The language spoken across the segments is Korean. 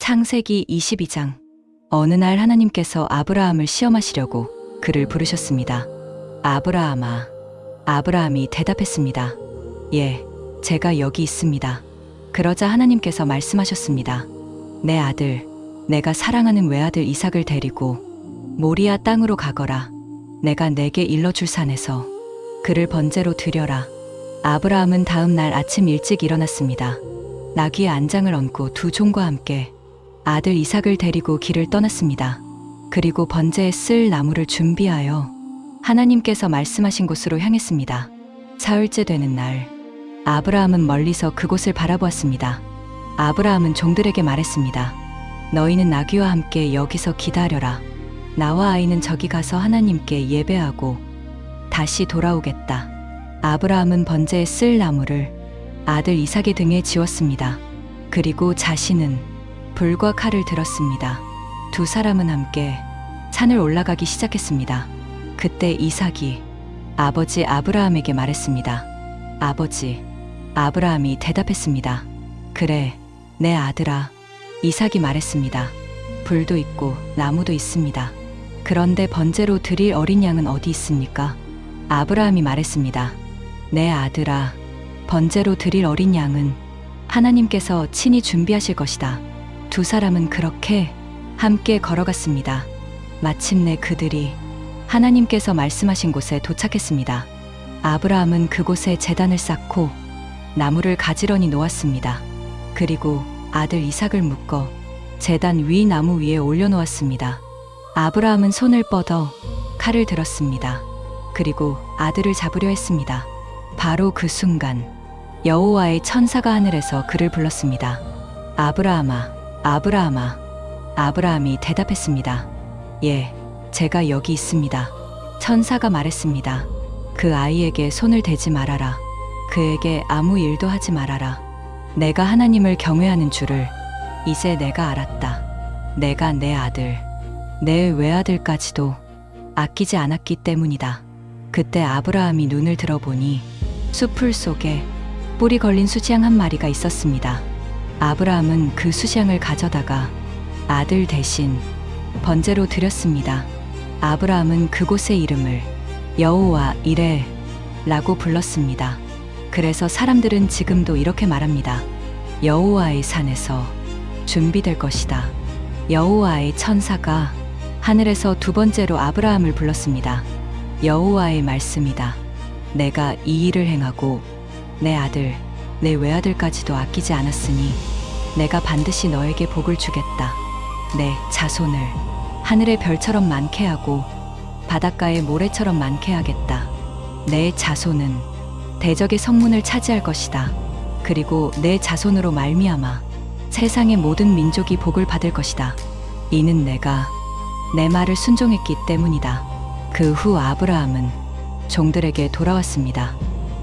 창세기 22장. 어느 날 하나님께서 아브라함을 시험하시려고 그를 부르셨습니다. 아브라함아. 아브라함이 대답했습니다. 예, 제가 여기 있습니다. 그러자 하나님께서 말씀하셨습니다. 내 아들, 내가 사랑하는 외아들 이삭을 데리고 모리아 땅으로 가거라. 내가 내게 일러줄 산에서 그를 번제로 드려라. 아브라함은 다음 날 아침 일찍 일어났습니다. 나귀의 안장을 얹고 두 종과 함께 아들 이삭을 데리고 길을 떠났습니다. 그리고 번제에 쓸 나무를 준비하여 하나님께서 말씀하신 곳으로 향했습니다. 사흘째 되는 날, 아브라함은 멀리서 그곳을 바라보았습니다. 아브라함은 종들에게 말했습니다. 너희는 나귀와 함께 여기서 기다려라. 나와 아이는 저기 가서 하나님께 예배하고 다시 돌아오겠다. 아브라함은 번제에 쓸 나무를 아들 이삭의 등에 지웠습니다. 그리고 자신은 불과 칼을 들었습니다. 두 사람은 함께 산을 올라가기 시작했습니다. 그때 이삭이 아버지 아브라함에게 말했습니다. 아버지. 아브라함이 대답했습니다. 그래, 내 아들아. 이삭이 말했습니다. 불도 있고 나무도 있습니다. 그런데 번제로 드릴 어린 양은 어디 있습니까? 아브라함이 말했습니다. 내 아들아, 번제로 드릴 어린 양은 하나님께서 친히 준비하실 것이다. 두 사람은 그렇게 함께 걸어갔습니다. 마침내 그들이 하나님께서 말씀하신 곳에 도착했습니다. 아브라함은 그곳에 제단을 쌓고 나무를 가지런히 놓았습니다. 그리고 아들 이삭을 묶어 제단 위 나무 위에 올려놓았습니다. 아브라함은 손을 뻗어 칼을 들었습니다. 그리고 아들을 잡으려 했습니다. 바로 그 순간 여호와의 천사가 하늘에서 그를 불렀습니다. 아브라함아, 아브라함아. 아브라함이 대답했습니다. 예, 제가 여기 있습니다. 천사가 말했습니다. 그 아이에게 손을 대지 말아라. 그에게 아무 일도 하지 말아라. 내가 하나님을 경외하는 줄을 이제 내가 알았다. 내가 내 아들, 내 외아들까지도 아끼지 않았기 때문이다. 그때 아브라함이 눈을 들어보니 숲풀 속에 뿔이 걸린 수지양 한 마리가 있었습니다. 아브라함은 그 수지양을 가져다가 아들 대신 번제로 드렸습니다. 아브라함은 그곳의 이름을 여호와 이레라고 불렀습니다. 그래서 사람들은 지금도 이렇게 말합니다. 여호와의 산에서 준비될 것이다. 여호와의 천사가 하늘에서 두 번째로 아브라함을 불렀습니다. 여호와의 말씀이다. 내가 이 일을 행하고 내 아들, 내 외아들까지도 아끼지 않았으니 내가 반드시 너에게 복을 주겠다. 내 자손을 하늘의 별처럼 많게 하고 바닷가의 모래처럼 많게 하겠다. 내 자손은 대적의 성문을 차지할 것이다. 그리고 내 자손으로 말미암아 세상의 모든 민족이 복을 받을 것이다. 이는 내가 내 말을 순종했기 때문이다. 그 후 아브라함은 종들에게 돌아왔습니다.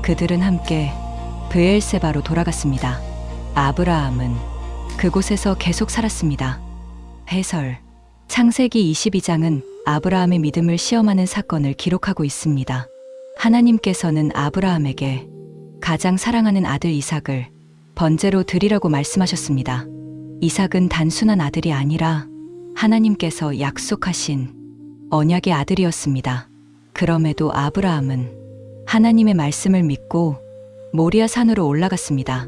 그들은 함께 브엘세바로 돌아갔습니다. 아브라함은 그곳에서 계속 살았습니다. 해설. 창세기 22장은 아브라함의 믿음을 시험하는 사건을 기록하고 있습니다. 하나님께서는 아브라함에게 가장 사랑하는 아들 이삭을 번제로 드리라고 말씀하셨습니다. 이삭은 단순한 아들이 아니라 하나님께서 약속하신 언약의 아들이었습니다. 그럼에도 아브라함은 하나님의 말씀을 믿고 모리아 산으로 올라갔습니다.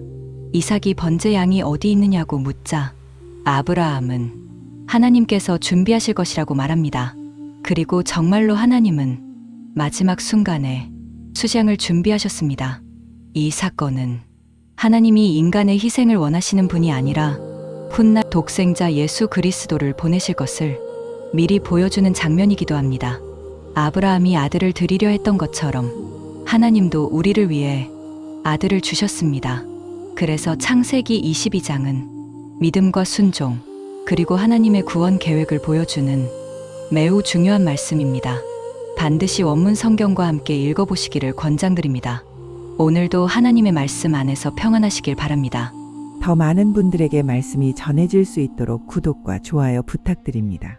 이삭이 번제 양이 어디 있느냐고 묻자 아브라함은 하나님께서 준비하실 것이라고 말합니다. 그리고 정말로 하나님은 마지막 순간에 수장을 준비하셨습니다. 이 사건은 하나님이 인간의 희생을 원하시는 분이 아니라 훗날 독생자 예수 그리스도를 보내실 것을 미리 보여주는 장면이기도 합니다. 아브라함이 아들을 드리려 했던 것처럼 하나님도 우리를 위해 아들을 주셨습니다. 그래서 창세기 22장은 믿음과 순종, 그리고 하나님의 구원 계획을 보여주는 매우 중요한 말씀입니다. 반드시 원문 성경과 함께 읽어보시기를 권장드립니다. 오늘도 하나님의 말씀 안에서 평안하시길 바랍니다. 더 많은 분들에게 말씀이 전해질 수 있도록 구독과 좋아요 부탁드립니다.